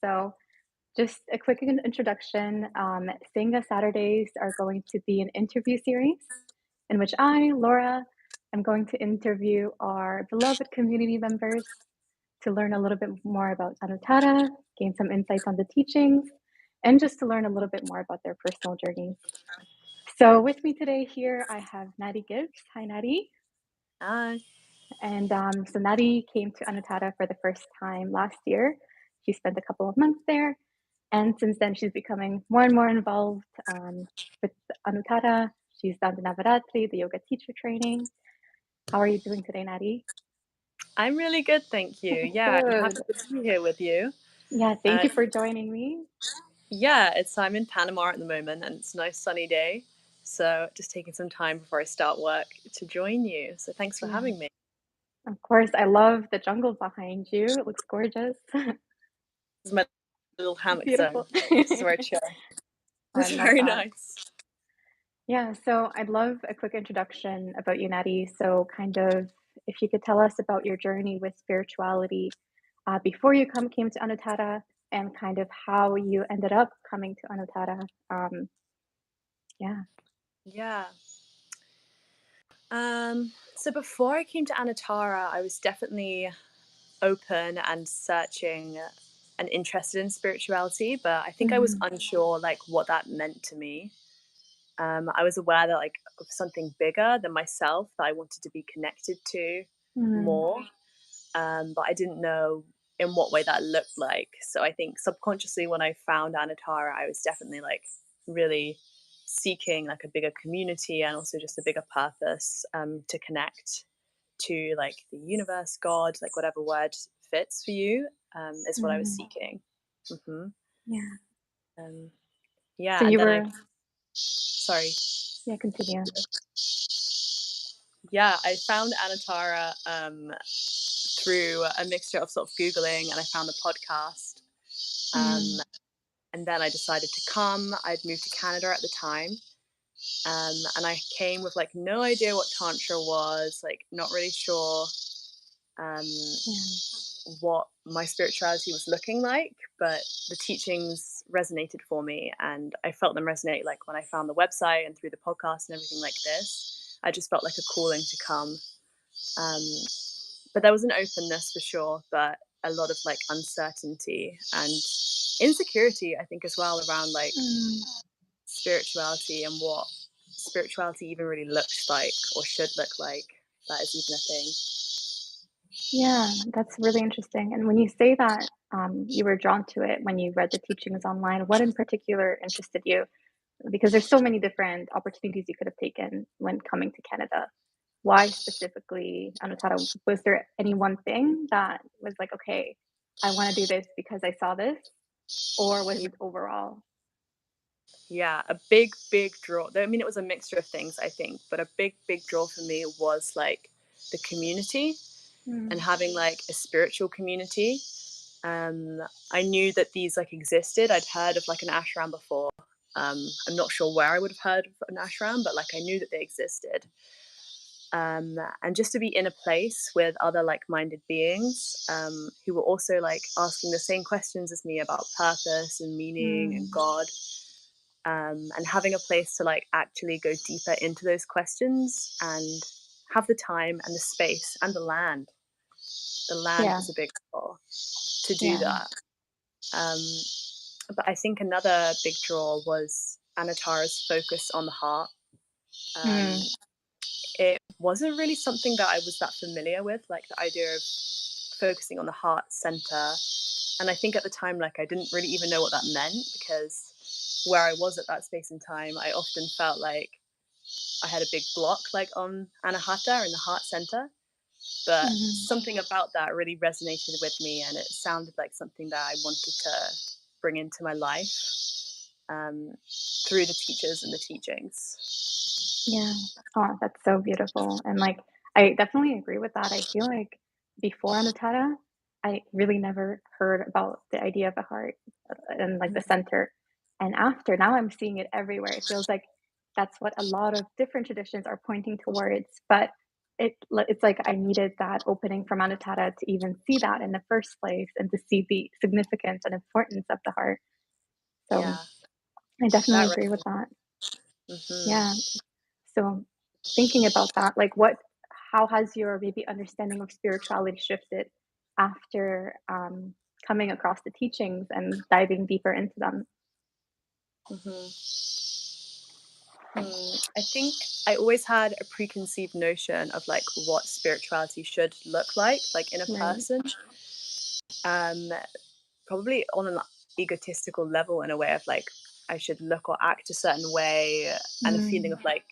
So, just a quick introduction. Sangha Saturdays are going to be an interview series in which I, Laura, am going to interview our beloved community members to learn a little bit more about Anuttara, gain some insights on the teachings, and just to learn a little bit more about their personal journeys. So, with me today here, I have Natty Gibbs. Hi, Natty. Hi. And so Natty came to Anuttara for the first time last year. She spent a couple of months there. And since then, she's becoming more and more involved with Anuttara. She's done the Navaratri, the yoga teacher training. How are you doing today, Natty? I'm really good, thank you. Yeah, I'm happy Good. to be here with you. Yeah, thank Uh, you for joining me. yeah, I'm in Panama at the moment and it's a nice sunny day. So just taking some time before I start work to join you. So thanks for Yeah, having me. of course. I love the jungle behind you. It looks gorgeous. This is my little hammock zone. Beautiful. This is where I chill. I It's love very that. nice. Yeah, so I'd love a quick introduction about you, Natty. So, kind of, if you could tell us about your journey with spirituality before you came to Anuttara, and kind of how you ended up coming to Anuttara. Yeah. Yeah. So before I came to Anatara, I was definitely open and searching and interested in spirituality, but I think I was Mm, unsure like what that meant to me. I was aware that like of something bigger than myself that I wanted to be connected to mm, more, but I didn't know in what way that looked like. So I think subconsciously when I found Anatara, I was definitely like really seeking like a bigger community and also just a bigger purpose to connect to like the universe, God, like whatever word fits for you is what I was mm, seeking. hmm yeah. Um, So yeah, and you then I were, sorry. yeah, continue. Yeah, I found Anatara through a mixture of sort of Googling and I found the podcast. Mm, Um, and then I decided to come. I'd moved to Canada at the time. And I came with like no idea what Tantra was, like not really sure um, yeah. what my spirituality was looking like, but the teachings resonated for me and I felt them resonate like when I found the website and through the podcast and everything like this. I just felt like a calling to come. Um, but there was an openness for sure, but a lot of like uncertainty and insecurity, I think, as well around like Mm. spirituality and what spirituality even really looks like or should look like. That is even a thing. Yeah, that's really interesting. And when you say that you were drawn to it when you read the teachings online, what in particular interested you? Because there's so many different opportunities you could have taken when coming to Canada. Why specifically Anuttara? Was there any one thing that was like, okay, I want to do this because I saw this, or was it overall? Yeah, a big draw. I mean, it was a mixture of things, I think, but a big draw for me was like the community and Mm, having like a spiritual community. Um, I knew that these like existed. I'd heard of like an ashram before. I'm not sure where I would have heard of an ashram, but like I knew that they existed. And just to be in a place with other like-minded beings who were also like asking the same questions as me about purpose and meaning and mm, God, and having a place to like actually go deeper into those questions and have the time and the space and the land. The land yeah, was a big draw to do yeah. that. Um, but I think another big draw was Anatara's focus on the heart. Um, Mm, it wasn't really something that I was that familiar with, like the idea of focusing on the heart center. And I think at the time, like I didn't really even know what that meant because where I was at that space and time, I often felt like I had a big block like on Anahata in the heart center. But mm, something about that really resonated with me and it sounded like something that I wanted to bring into my life um, through the teachers and the teachings. yeah. Oh, that's so beautiful. And like, I definitely agree with that. I feel like before Anuttara, I really never heard about the idea of a heart and like the center. And after, now I'm seeing it everywhere. It feels like that's what a lot of different traditions are pointing towards. But it's like I needed that opening from Anuttara to even see that in the first place and to see the significance and importance of the heart. So Yeah, I definitely that agree with that. Yeah. mm-hmm. So thinking about that, how has your maybe understanding of spirituality shifted after coming across the teachings and diving deeper into them? Mm-hmm. I think I always had a preconceived notion of like what spirituality should look like in a Right. person. Um, Probably on an egotistical level in a way of like I should look or act a certain way, and a feeling Mm, of like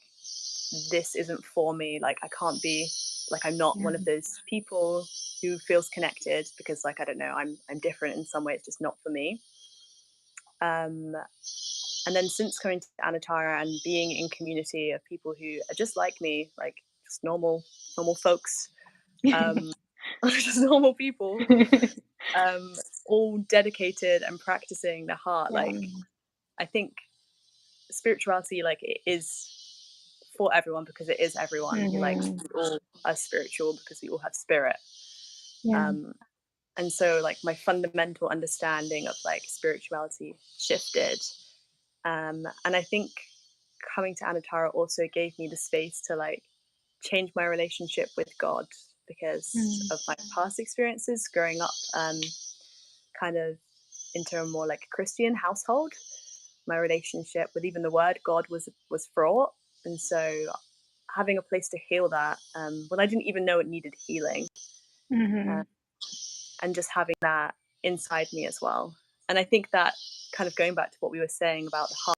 this isn't for me. Like I can't be like I'm not yeah. one of those people who feels connected because like I don't know I'm different in some way. It's just not for me. Um, and then since coming to Anuttara and being in community of people who are just like me, like just normal folks, um, just normal people, um, all dedicated and practicing the heart. Yeah. Like I think spirituality, like it is for everyone because it is everyone. Like Hmm. we all are spiritual because we all have spirit. Yeah. Um, and so like my fundamental understanding of like spirituality shifted. And I think coming to Anuttara also gave me the space to like change my relationship with God because Mm, of my past experiences growing up, kind of into a more like Christian household. My relationship with even the word God was fraught, and so having a place to heal that when I didn't even know it needed healing, uh, mhm. and just having that inside me as well. And I think that kind of going back to what we were saying about the heart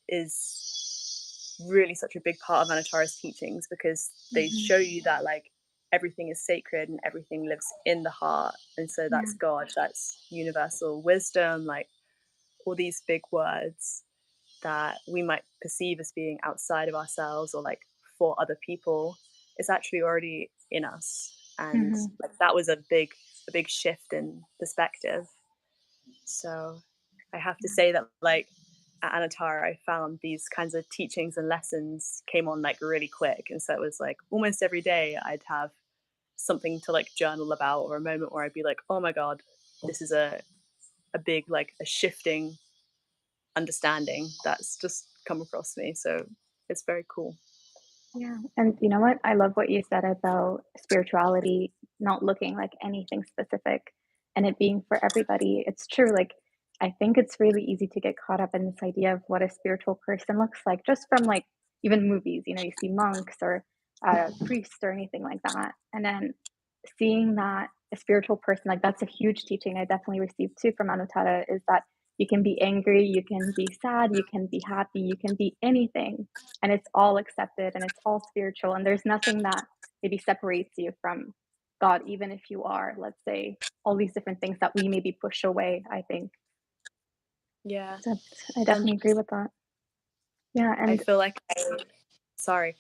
is really such a big part of Anuttara's teachings because they Mhm. show you that like everything is sacred and everything lives in the heart. And so Yeah. that's God, that's universal wisdom, like all these big words that we might perceive as being outside of ourselves or like for other people is actually already in us. And Mhm. like that was a big shift in perspective. So I have to say that like at Anatara, I found these kinds of teachings and lessons came on like really quick. And so it was like almost every day I'd have something to like journal about or a moment where I'd be like, oh my God, this is a big, like a shifting understanding that's just come across me. So it's very cool. Yeah, and you know what? I love what you said about spirituality not looking like anything specific and it being for everybody. It's true. I think it's really easy to get caught up in this idea of what a spiritual person looks like just from even movies. You see monks or priests or anything like that. And then seeing that a spiritual person, like that's a huge teaching I definitely received too from Anuttara, is that you can be angry, you can be sad, you can be happy, you can be anything and it's all accepted and it's all spiritual and there's nothing that maybe separates you from God, even if you are, let's say, all these different things that we maybe push away, I think. Yeah. So I And definitely agree with that. Yeah, I and feel like sorry,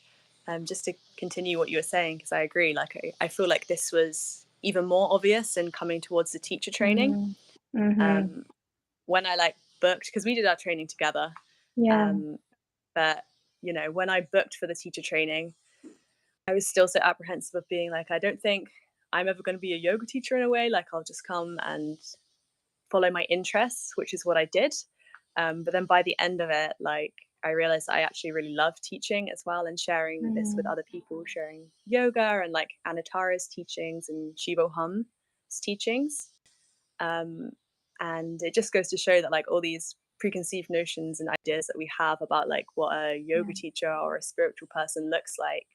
just to continue what you were saying, because I agree, like I feel like this was even more obvious in coming towards the teacher training. mm, mhm. Um, when I like booked, because we did our training together, Yeah. um, but when I booked for the teacher training, I was still so apprehensive of being like, I don't think I'm ever going to be a yoga teacher in a way. Like, I'll just come and follow my interests, which is what I did. But then by the end of it, like, I realized I actually really love teaching as well and sharing this with Mm, other people, sharing yoga and like Anuttara's teachings and Shivo Hum's teachings. Um, and it just goes to show that like all these preconceived notions and ideas that we have about like what a yoga yeah, teacher or a spiritual person looks like,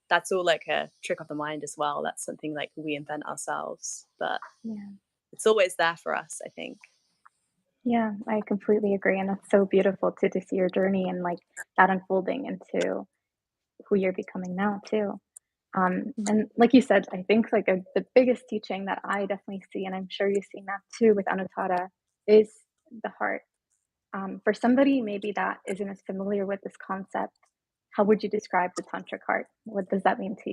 that's all like a trick of the mind as well. That's something like we invent ourselves, but yeah. it's always there for us, I think. Yeah, I completely agree. And that's so beautiful too to see your journey and that unfolding into who you're becoming now too. And like you said, I think the biggest teaching that I definitely see, and I'm sure you've seen that too with Anuttara, is the heart. For somebody maybe that isn't as familiar with this concept, how would you describe the tantric heart? What does that mean to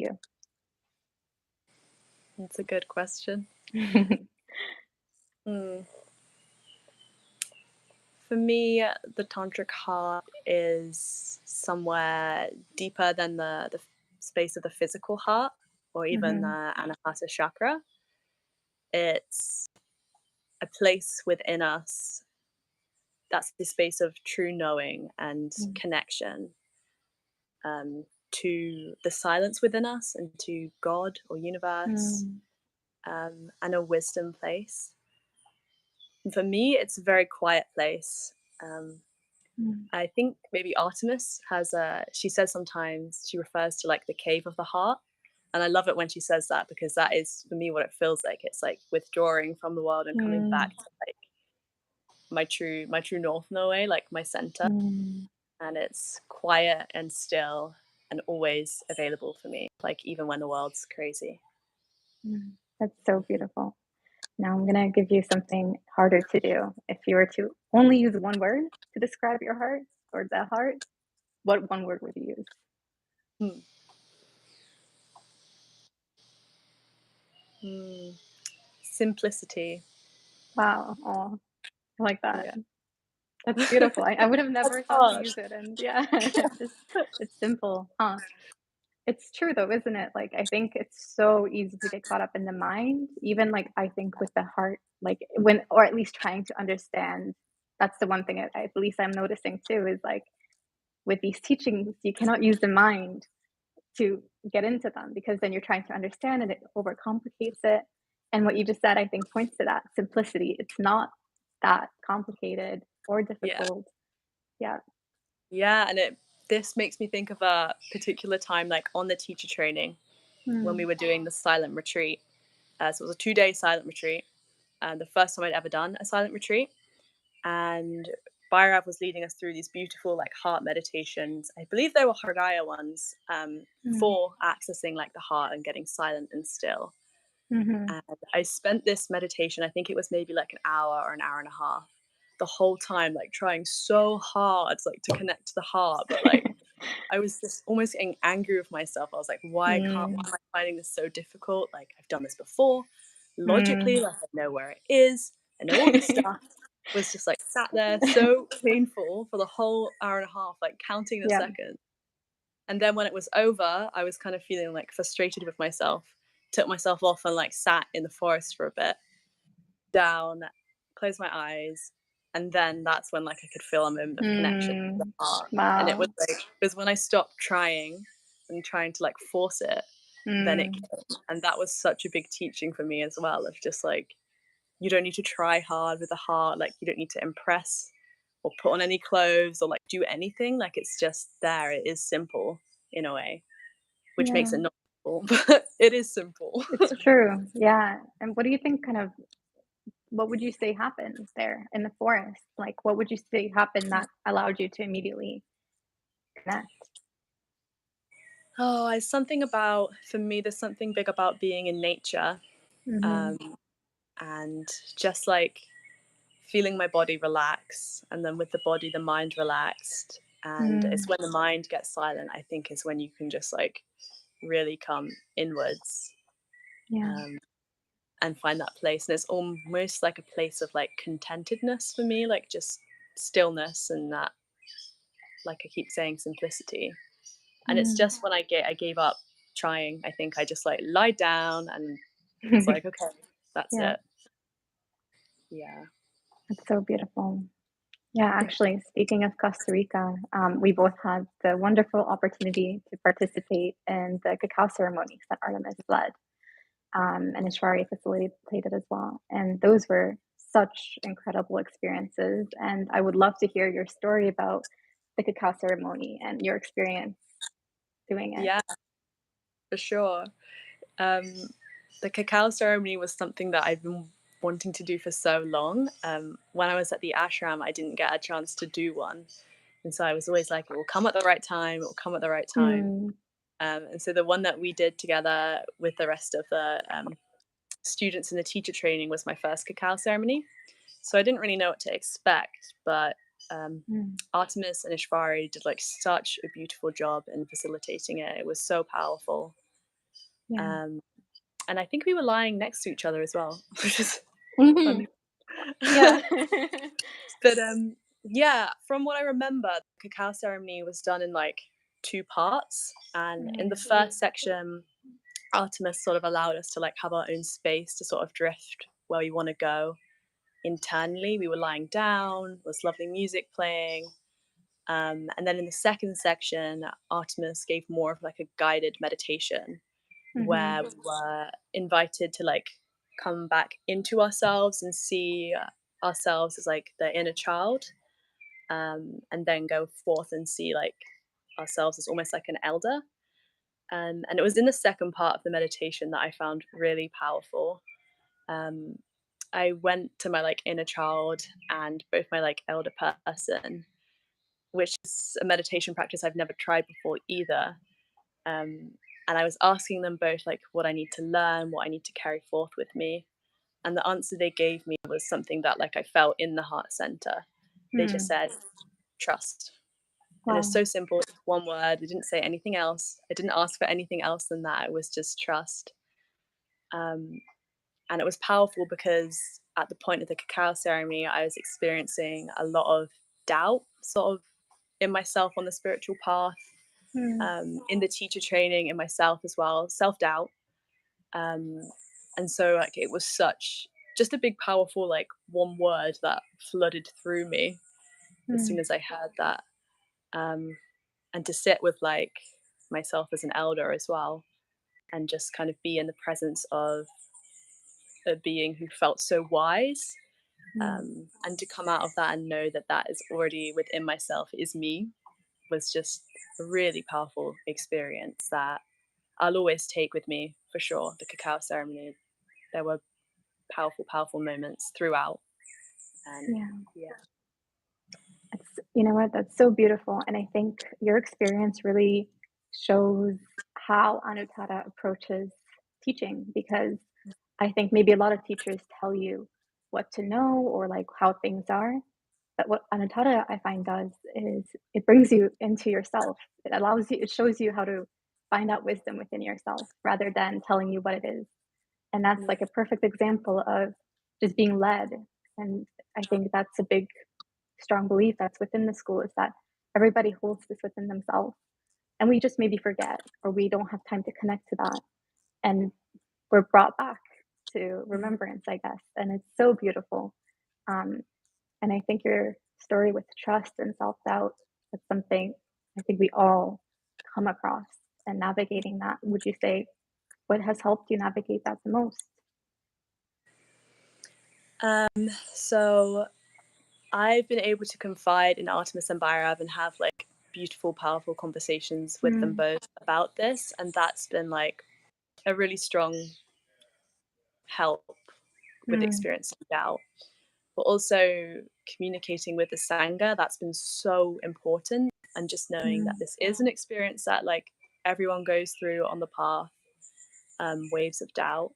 That's a good question. you? Mm. For me, the tantric heart is somewhere deeper than the space of the physical heart, or even Mm-hmm. the Anahata chakra. It's a place within us that's the space of true knowing and connection, to the silence within us and to God or universe, Mm-hmm. and a wisdom place. And for me, it's a very quiet place. I think maybe Artemis has she says sometimes she refers to like the cave of the heart. And I love it when she says that, because that is for me what it feels like. It's like withdrawing from the world and coming back to like my true north in a way, like my center. Mm-hmm. And it's quiet and still and always available for me, like even when the world's crazy. That's so beautiful. Now I'm gonna give you something harder to do. If you were to only use one word to describe your heart or the heart, what one word would you use? Hmm. Hmm. Simplicity. Wow. Oh, I like that. Yeah. That's beautiful. I would have That's never thought to hard. use it. And yeah, it's just, it's simple. Huh. It's true though, isn't it? Like, I think it's so easy to get caught up in the mind, even like I think with the heart, like when, or at least trying to understand. That's the one thing at least I'm noticing too is like with these teachings, you cannot use the mind to get into them because then you're trying to understand and it overcomplicates it. And what you just said, I think, points to that simplicity. It's not that complicated or Yeah. difficult. Yeah. Yeah. And this makes me think of a particular time, like on the teacher training, when we Mm, were doing the silent retreat. So it was a 2-day silent retreat, and the first time I'd ever done a silent retreat. And Bhairav was leading us through these beautiful like heart meditations. I believe they were Hridaya ones, mm, for accessing like the heart and getting silent and still. mhm. And I spent this meditation, I think it was maybe like an hour or an hour and a half, the whole time like trying so hard like to connect to the heart, but like I was just almost getting angry with myself. I was like, why Mm, am I finding this so difficult? Like, I've done this before. Logically, mm. like, I know where it is. I know all this stuff. Was just like sat there so painful for the whole hour and a half, like counting the Yeah. seconds. And then when it was over, I was kind of feeling like frustrated with myself, took myself off and like sat in the forest for a bit, down, closed my eyes, and then that's when like I could feel a moment of connection with Mm. the heart. And it was Wow. like it was when I stopped trying and trying to like force it, then it Mm. came. And that was such a big teaching for me as well, of just like you don't need to try hard with the heart, like you don't need to impress or put on any clothes or like do anything. Like it's just there. It is simple in a way, which makes Yeah. it not simple, but it is simple. It's true. Yeah. And what do you think kind of what would you say happened there in the forest? Like, what would you say happened that allowed you to immediately connect? Oh, it's something about, for me, there's something big about being in nature, Mhm. um, and just like feeling my body relax. And then with the body, the mind relaxed. And it's Mm. when the mind gets silent, I think, is when you can just like really come inwards, Yeah. um, and find that place. And it's almost like a place of like contentedness for me, like just stillness and that, like I keep saying, simplicity. And it's Mm. just when I gave up trying, I think I just like lied down and was like, okay, that's Yeah. it. Yeah. It's so beautiful. Yeah, actually, speaking of Costa Rica, we both had the wonderful opportunity to participate in the cacao ceremonies that Artemis led, and Ishwari facilitated as well. And those were such incredible experiences. And I would love to hear your story about the cacao ceremony and your experience doing it. Yeah, for sure. Um, the cacao ceremony was something that I've been wanting to do for so long. When I was at the ashram, I didn't get a chance to do one. And so I was always like, it will come at the right time, it will come at the right time. Mm, And so the one that we did together with the rest of the students in the teacher training was my first cacao ceremony. So I didn't really know what to expect, but um, mm, Artemis and Ishvari did like such a beautiful job in facilitating it. It was so powerful. yeah. Um, and I think we were lying next to each other as well, which is Hmm. funny. Yeah. But yeah, from what I remember, the cacao ceremony was done in like two parts. And in the first section, Artemis sort of allowed us to like have our own space to sort of drift where we want to go internally. We were lying down, there was lovely music playing. And then in the second section, Artemis gave more of like a guided meditation where we were invited to like come back into ourselves and see ourselves as like the inner child, and then go forth and see like ourselves as almost like an elder. And it was in the second part of the meditation that I found really powerful. Um, I went to my like inner child and both my like elder person, which is a meditation practice I've never tried before either. And I was asking them both like what I need to learn, what I need to carry forth with me. And the answer they gave me was something that like I felt in the heart center. They just said, trust. And it's Wow. so simple, it's one word. They didn't say anything else. I didn't ask for anything else than that. It was just trust. And it was powerful because at the point of the cacao ceremony, I was experiencing a lot of doubt sort of in myself on the spiritual path, in the teacher training, in myself as well, self-doubt. And so like it was such just a big powerful like one word that flooded through me as soon as I heard that. And to sit with like myself as an elder as well and just kind of be in the presence of a being who felt so wise, and to come out of that and know that that is already within myself is me, was just a really powerful experience that I'll always take with me for sure. The cacao ceremony, there were powerful moments throughout. And yeah. It's, you know what? That's so beautiful. And I think your experience really shows how Anuttara approaches teaching, because I think maybe a lot of teachers tell you what to know or like how things are. But what Anuttara I find does is it brings you into yourself. It allows you, it shows you how to find out wisdom within yourself rather than telling you what it is. And that's like a perfect example of just being led. And I think that's a big strong belief that's within the school, is that everybody holds this within themselves and we just maybe forget or we don't have time to connect to that, and we're brought back to remembrance, I guess. And it's so beautiful. Um, and I think your story with trust and self-doubt is something I think we all come across, and navigating that, would you say, what has helped you navigate that the most? So I've been able to confide in Artemis and Bhairav and have like beautiful, powerful conversations with them both about this. And that's been like a really strong help with experiencing doubt. But also communicating with the Sangha, that's been so important. And just knowing that this is an experience that like everyone goes through on the path, waves of doubt.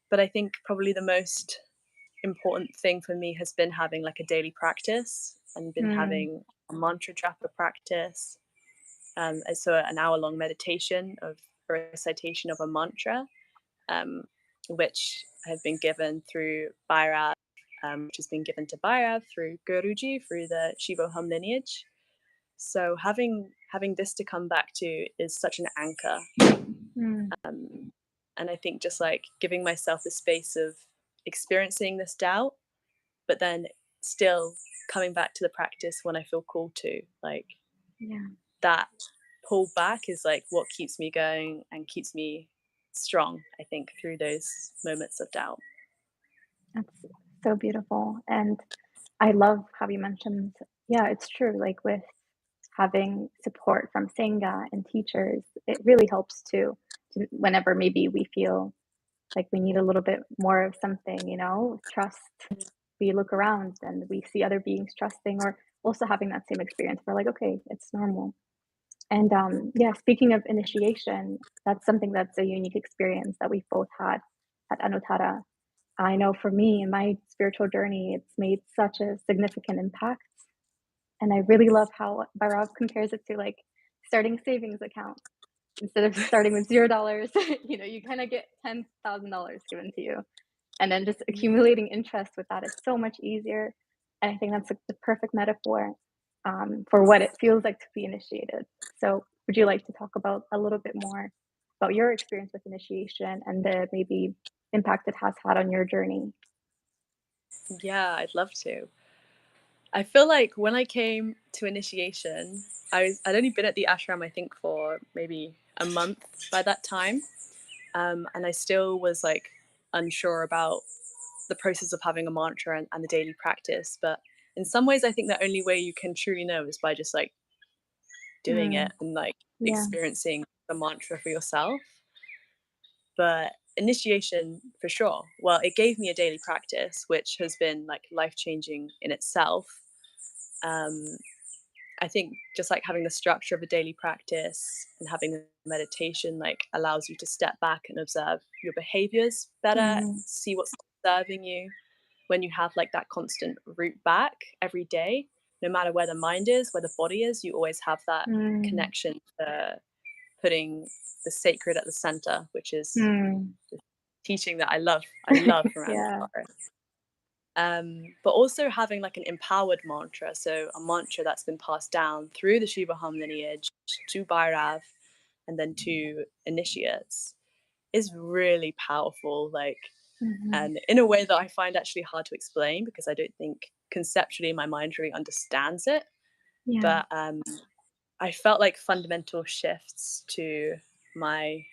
But I think probably the most important thing for me has been having like a daily practice and been having a mantra japa practice. So an hour-long meditation of a recitation of a mantra, which have been given through Bhairav, which has been given to Bhairav through Guruji, through the Shivoham lineage. So having this to come back to is such an anchor. And I think just like giving myself the space of experiencing this doubt, but then still coming back to the practice when I feel called to, like that pull back is like what keeps me going and keeps me strong, I think, through those moments of doubt. That's so beautiful. And I love how you mentioned, yeah, it's true. Like with having support from Sangha and teachers, it really helps too. Whenever maybe we feel like we need a little bit more of something, trust. We look around and we see other beings trusting or also having that same experience. We're like, okay, it's normal. And yeah, speaking of initiation, that's something that's a unique experience that we've both had at Anuttara. I know for me in my spiritual journey, it's made such a significant impact. And I really love how Bhairav compares it to like starting a savings account. Instead of starting with $0, you kind of get $10,000 given to you. And then just accumulating interest with that is so much easier. And I think that's like the perfect metaphor. for what it feels like to be initiated. So, would you like to talk about a little bit more about your experience with initiation and the maybe impact it has had on your journey? Yeah, I'd love to. I feel like when I came to initiation, I'd only been at the ashram I think for maybe a month by that time, and I still was like unsure about the process of having a mantra and the daily practice. But in some ways, I think the only way you can truly know is by just like doing Mm, it and like yeah. experiencing the mantra for yourself. But initiation for sure. Well, it gave me a daily practice, which has been like life changing in itself. Um, I think just like having the structure of a daily practice and having the meditation like allows you to step back and observe your behaviors better, Mhm. see what's serving you when you have like that constant route back every day. No matter where the mind is, where the body is, you always have that Mm. connection to putting the sacred at the center, which is Mm. the teaching that I love. I love from Yeah. Anuttara. But also having like an empowered mantra, so a mantra that's been passed down through the Shivaham lineage to Bhairav and then to initiates is really powerful. Like, Mhm. and in a way that I find actually hard to explain because I don't think conceptually my mind really understands it. Yeah. But I felt like fundamental shifts to my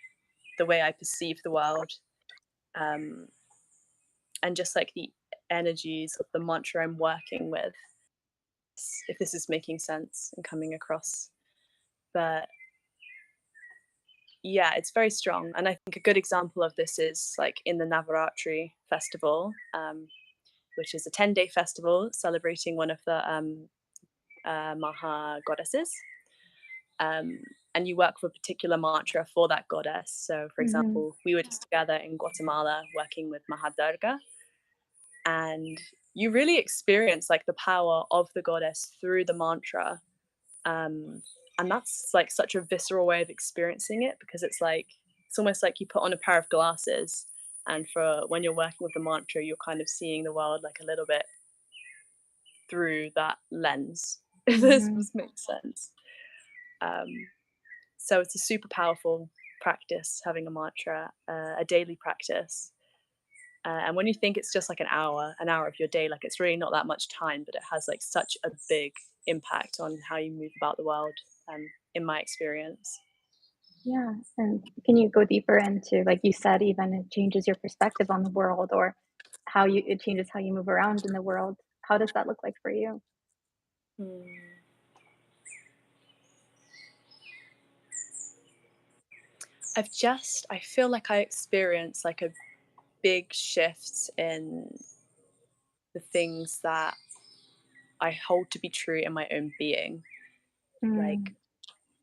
the way I perceive the world, um, and just like the energies of the mantra I'm working with, if this is making sense and coming across. But yeah, it's very strong. And I think a good example of this is like in the Navaratri festival, which is a 10-day festival celebrating one of the Maha goddesses. Um, and you work for a particular mantra for that goddess. So, for Mhm. example, we were just together in Guatemala working with Mahadurga, and you really experience like the power of the goddess through the mantra. Um, and that's like such a visceral way of experiencing it because it's almost like you put on a pair of glasses, and for when you're working with the mantra, you're kind of seeing the world like a little bit through that lens. If this Mhm. makes sense. Um, so it's a super powerful practice having a mantra, a daily practice. And when you think it's just like an hour of your day, like it's really not that much time, but it has like such a big impact on how you move about the world, in my experience. Yeah. And can you go deeper into, like you said, even it changes your perspective on the world or how you it changes how you move around in the world. How does that look like for you? Hmm. I feel like I experienced like a big shift in the things that I hold to be true in my own being. Like Mm.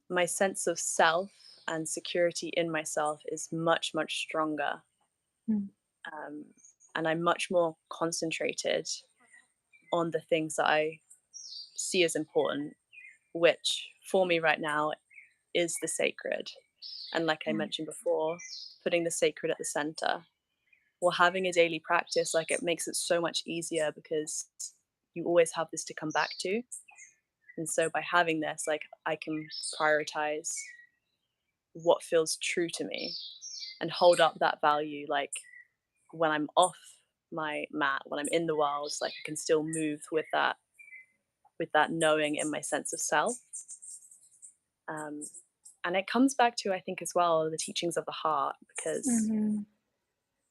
my sense of self and security in myself is much, much stronger. Mm. Um, and I'm much more concentrated on the things that I see as important, which for me right now is the sacred. And like I Yeah. mentioned before, putting the sacred at the center. Well, having a daily practice, like it makes it so much easier because you always have this to come back to. And so by having this, like I can prioritize what feels true to me and hold up that value. Like when I'm off my mat, when I'm in the world, like I can still move with that knowing in my sense of self. Um, and it comes back to, I think, as well, the teachings of the heart, because Mhm.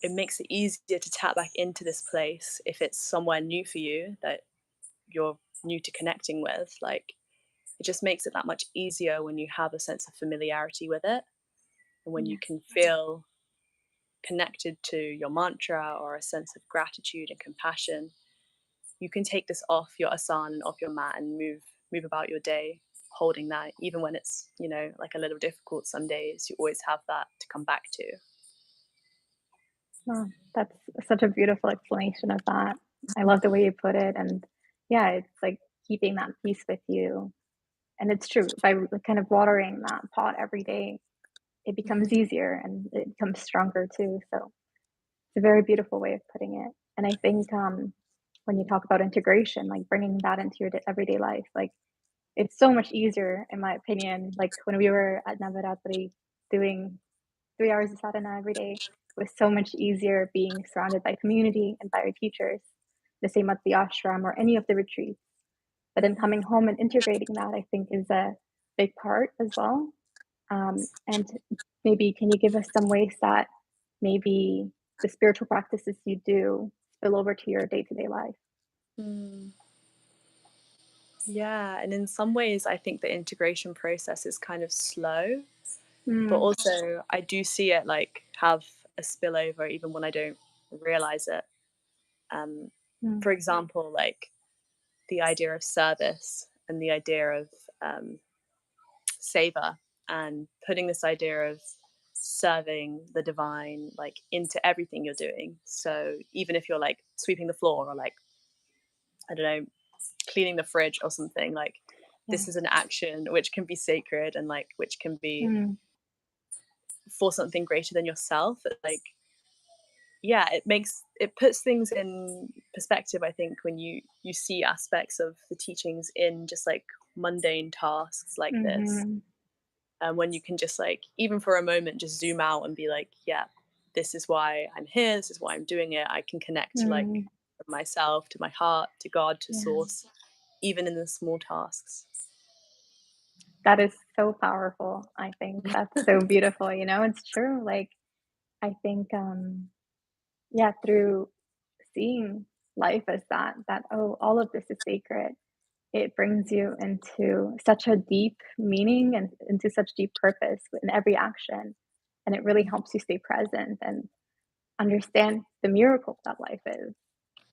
it makes it easier to tap back into this place if it's somewhere new for you that you're new to connecting with. Like it just makes it that much easier when you have a sense of familiarity with it and when you Yeah. can feel connected to your mantra or a sense of gratitude and compassion. You can take this off your asana and off your mat and move about your day holding that, even when it's, like a little difficult some days, you always have that to come back to. Oh, that's such a beautiful explanation of that. I love the way you put it, and yeah, it's like keeping that peace with you. And it's true, by kind of watering that pot every day, it becomes easier and it becomes stronger too. So it's a very beautiful way of putting it. And I think when you talk about integration, like bringing that into your everyday life, like it's so much easier, in my opinion. Like when we were at Navaratri doing 3 hours of sadhana every day, it was so much easier being surrounded by community and by our teachers. The same at the ashram or any of the retreats. But then coming home and integrating that, I think, is a big part as well. And maybe can you give us some ways that maybe the spiritual practices you do spill over to your day to day life? Mm. Yeah, and in some ways, I think the integration process is kind of slow, but Mm, also I do see it like have a spillover even when I don't realize it. Um, mm, for example, like the idea of service and the idea of um, savor and putting this idea of serving the divine like into everything you're doing. So even if you're like sweeping the floor or like, I don't know, cleaning the fridge or something, like yeah. this is an action which can be sacred and like which can be Mm, for something greater than yourself. Like, yeah, it puts things in perspective, I think, when you see aspects of the teachings in just like mundane tasks like this. mhm, When you can just like, even for a moment, just zoom out and be like, yeah, this is why I'm here, this is why I'm doing it. I can connect to like mm, myself, to my heart, to God, to yeah. source, even in the small tasks. That is so powerful. I think that's so beautiful. It's true. Like, I think, yeah, through seeing life as that, oh, all of this is sacred, it brings you into such a deep meaning and into such deep purpose in every action. And it really helps you stay present and understand the miracle that life is.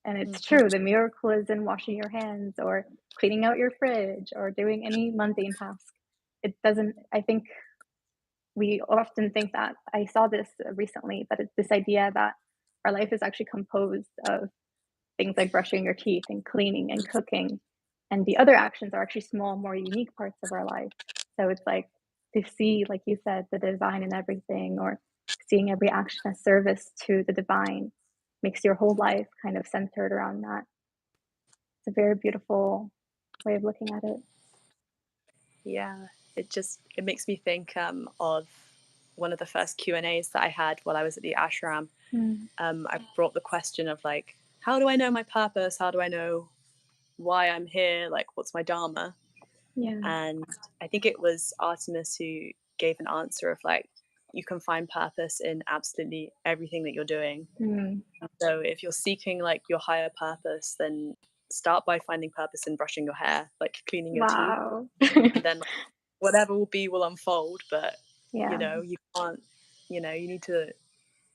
And it's Mhm. true, the miracle is in washing your hands or cleaning out your fridge or doing any mundane task. It doesn't, I think we often think that. I saw this recently, that it's this idea that our life is actually composed of things like brushing your teeth and cleaning and cooking. And the other actions are actually small, more unique parts of our life. So it's like to see, like you said, the divine in everything, or seeing every action as service to the divine makes your whole life kind of centered around that. It's a very beautiful way of looking at it. Yeah, it makes me think of one of the first Q&As that I had while I was at the ashram. Mm, I brought the question of like, how do I know my purpose? How do I know why I'm here? Like, what's my dharma? yeah. And I think it was Artemis who gave an answer of like, you can find purpose in absolutely everything that you're doing. Mm, So if you're seeking like your higher purpose, then start by finding purpose in brushing your hair, like cleaning your teeth, wow. and then whatever will unfold. But Yeah. you can't, you need to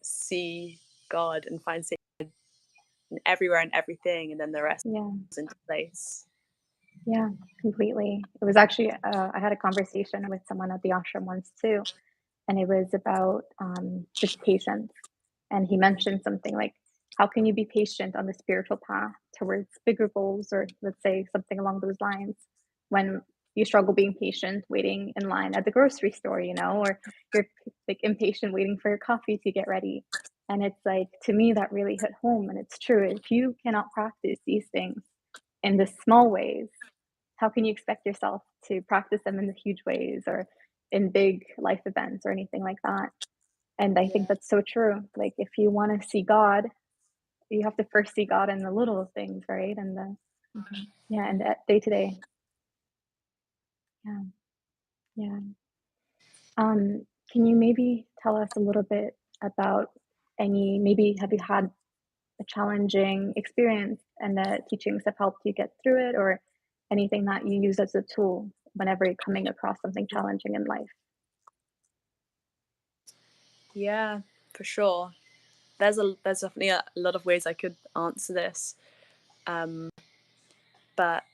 see God and find safety in everywhere and everything, and then the rest Yeah. is into place. Yeah, completely. It was actually, I had a conversation with someone at the ashram once too, and it was about just patience. And he mentioned something like, how can you be patient on the spiritual path towards bigger goals, or let's say something along those lines, when you struggle being patient waiting in line at the grocery store, or you're like impatient waiting for your coffee to get ready. And it's like, to me, that really hit home. And it's true. If you cannot practice these things in the small ways, how can you expect yourself to practice them in the huge ways or in big life events or anything like that? And I think Yeah, that's so true. Like, if you want to see God, you have to first see God in the little things, right? And the, yeah, and the day to day. Yeah, yeah. Can you maybe tell us a little bit about maybe have you had a challenging experience and the teachings have helped you get through it, or anything that you use as a tool whenever you're coming across something challenging in life? yeah, for sure. There's definitely a lot of ways I could answer this, um, but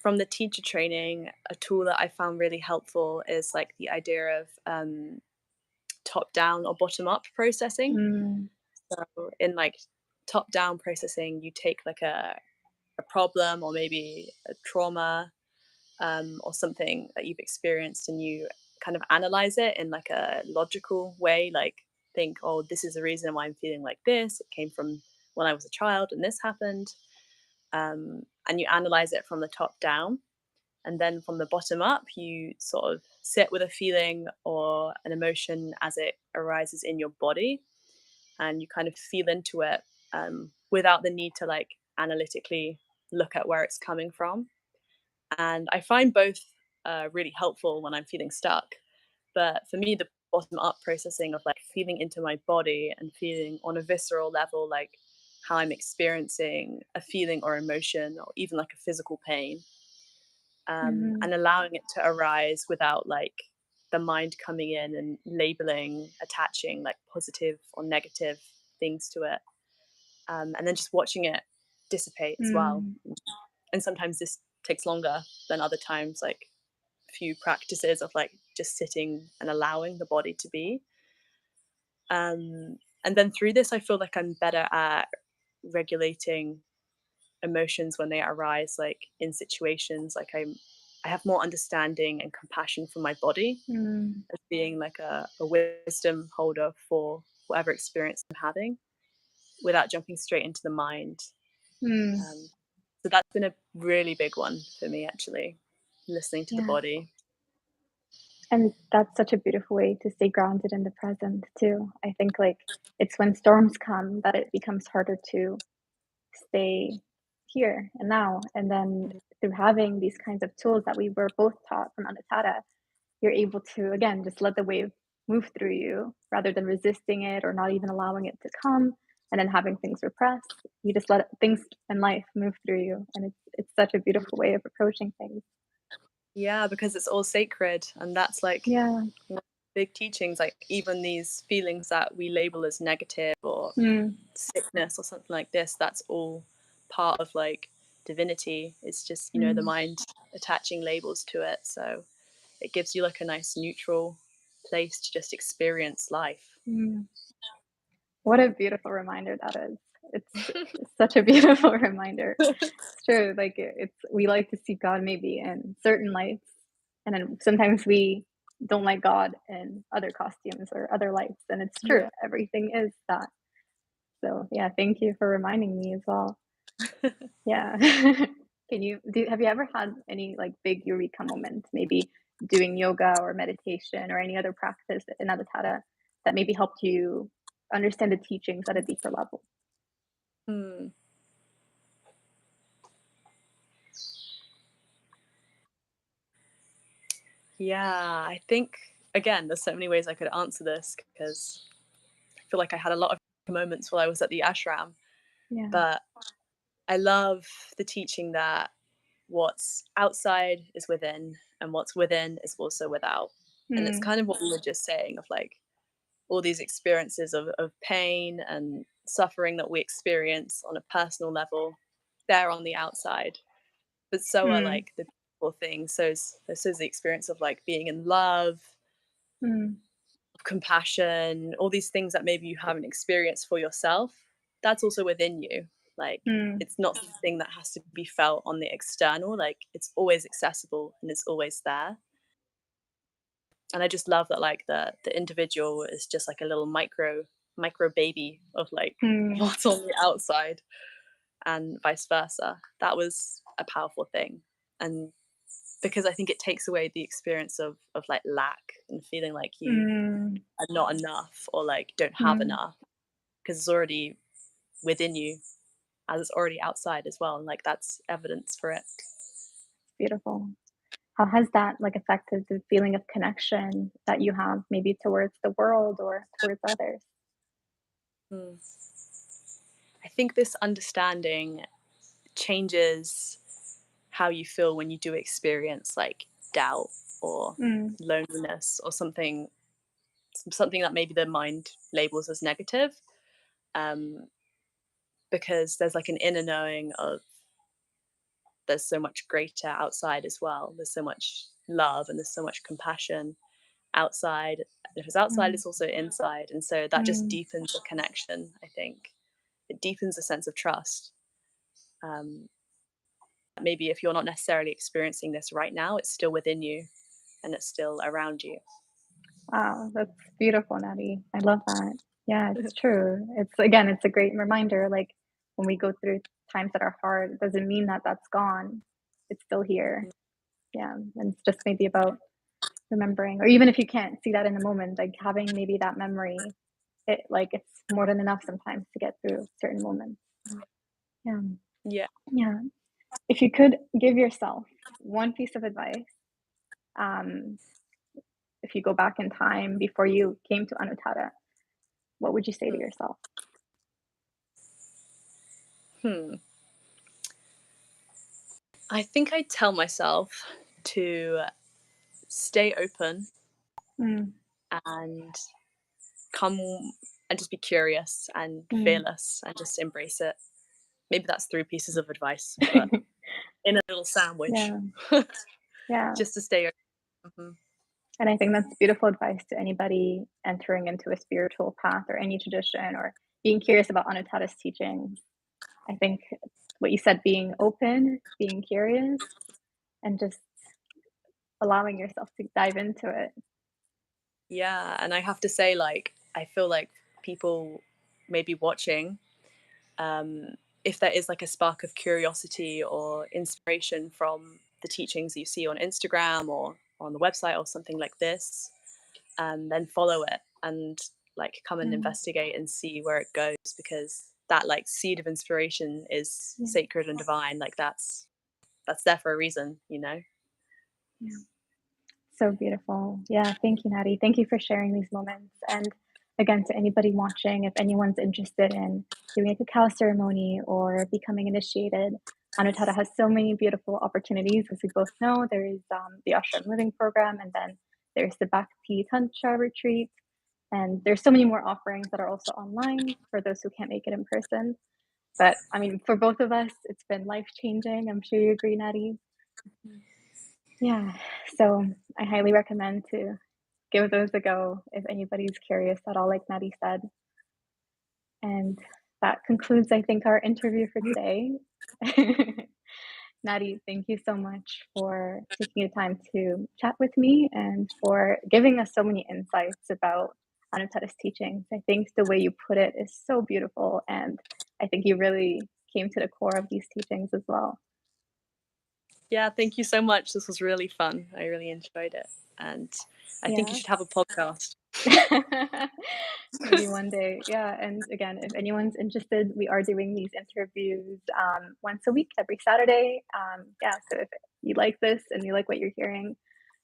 from the teacher training, a tool that I found really helpful is like the idea of top down or bottom up processing. Mm, So in like top down processing, you take like a problem or maybe a trauma, or something that you've experienced, and you kind of analyze it in like a logical way, like think, oh, this is the reason why I'm feeling like this. It came from when I was a child and this happened. And you analyze it from the top down. And then from the bottom up, you sort of sit with a feeling or an emotion as it arises in your body, and you kind of feel into it, without the need to like analytically look at where it's coming from. And I find both really helpful when I'm feeling stuck. But for me, the bottom up processing of like feeling into my body and feeling on a visceral level, like how I'm experiencing a feeling or emotion or even like a physical pain, Mm-hmm. and allowing it to arise without like the mind coming in and labeling, attaching like positive or negative things to it, and then just watching it dissipate as well. Mm. And sometimes this takes longer than other times, like a few practices of like just sitting and allowing the body to be. And then through this, I feel like I'm better at regulating emotions when they arise, like in situations. Like I have more understanding and compassion for my body Mm. as being like a wisdom holder for whatever experience I'm having, without jumping straight into the mind. Mm. Um, so that's been a really big one for me, actually, listening to the Yeah. body. And that's such a beautiful way to stay grounded in the present too. I think like it's when storms come that it becomes harder to stay here and now. And then through having these kinds of tools that we were both taught from Anuttara, you're able to again just let the wave move through you rather than resisting it or not even allowing it to come and then having things repressed. You just let things in life move through you. And it's such a beautiful way of approaching things. Yeah, because it's all sacred, and that's like Yeah. one of the big teachings. Like even these feelings that we label as negative or Mm. sickness or something like this, that's all part of like divinity. It's just, the Mm. mind attaching labels to it. So it gives you like a nice neutral place to just experience life. Mm. What a beautiful reminder that is. It's such a beautiful reminder. It's true, like, it's we like to see God maybe in certain lights, and then sometimes we don't like God in other costumes or other lights, and it's true, Yeah. everything is that. So, yeah, thank you for reminding me as well. Yeah. Have you ever had any, like, big eureka moments, maybe doing yoga or meditation or any other practice in Avatara that maybe helped you understand the teachings at a deeper level? Hmm. Yeah, I think again, there's so many ways I could answer this because I feel like I had a lot of moments while I was at the ashram. Yeah. But I love the teaching that what's outside is within and what's within is also without. And it's Mm. kind of what we were just saying of like all these experiences of pain and suffering that we experience on a personal level, they're on the outside. But so are Mm. like the beautiful things. So is the experience of like being in love, Mm. compassion, all these things that maybe you haven't experienced for yourself. That's also within you. Like Mm. it's not something that has to be felt on the external. Like it's always accessible and it's always there. And I just love that like the individual is just like a little micro baby of like Mm. what's on the outside, and vice versa. That was a powerful thing. And because I think it takes away the experience of like lack and feeling like you Mm. are not enough or like don't have Mm. enough, because it's already within you as it's already outside as well, and like that's evidence for it. Beautiful. How has that, like, affected the feeling of connection that you have maybe towards the world or towards others? Hmm. I think this understanding changes how you feel when you do experience like doubt or Mm. loneliness or something that maybe the mind labels as negative, um, because there's like an inner knowing of there's so much greater outside as well. There's so much love and there's so much compassion outside. If it's outside, Mm. it's also inside. And so that just Mm. deepens the connection, I think. It deepens the sense of trust. Um, Maybe if you're not necessarily experiencing this right now, it's still within you and it's still around you. Wow, that's beautiful, Natty. I love that. Yeah, it's true. It's again, it's a great reminder, like, when we go through times that are hard, it doesn't mean that that's gone. It's still here. Yeah, and it's just maybe about remembering, or even if you can't see that in the moment, like having maybe that memory, it's more than enough sometimes to get through certain moments. Yeah. Yeah. Yeah. If you could give yourself one piece of advice, um, if you go back in time before you came to Anuttara, what would you say to Mm. yourself? Hmm. I think I tell myself to stay open Mm, and come and just be curious and mm. fearless and just embrace it. Maybe that's three pieces of advice, but in a little sandwich, Yeah, yeah. just to stay open. Mhm. And I think that's beautiful advice to anybody entering into a spiritual path or any tradition or being curious about Anuttara's teachings. I think what you said, being open, being curious, and just allowing yourself to dive into it. Yeah, and I have to say, like, I feel like people maybe watching, um, if there is like a spark of curiosity or inspiration from the teachings you see on Instagram or on the website or something like this, then follow it and like come and Mm, investigate and see where it goes, because that like seed of inspiration is yeah, sacred and divine. Like that's there for a reason, you know. yeah. So beautiful. Yeah, thank you, Natty. Thank you for sharing these moments. And again, to anybody watching, if anyone's interested in doing a cacao ceremony or becoming initiated, Anuttara has so many beautiful opportunities. As we both know, there is the ashram living program, and then there's the Bhakti Tantra retreat. And there's so many more offerings that are also online for those who can't make it in person. But I mean, for both of us, it's been life changing. I'm sure you agree, Natty. Yeah. So I highly recommend to give those a go if anybody's curious at all, like Natty said. And that concludes, I think, our interview for today. Natty, thank you so much for taking the time to chat with me and for giving us so many insights about Anuttara's teachings. I think the way you put it is so beautiful, and I think you really came to the core of these teachings as well. Yeah, thank you so much. This was really fun. I really enjoyed it, and I think you Yeah. should have a podcast. Maybe one day. Yeah. And again, if anyone's interested, we are doing these interviews once a week, every Saturday. Yeah. So if you like this and you like what you're hearing,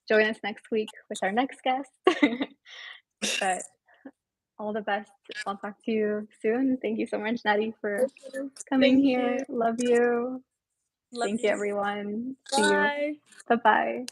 join us next week with our next guest. But all the best. I'll talk to you soon. Thank you so much, Natty, for coming Thank you. here. Love you. Love Thank you, you. everyone. See you. Bye. Bye bye.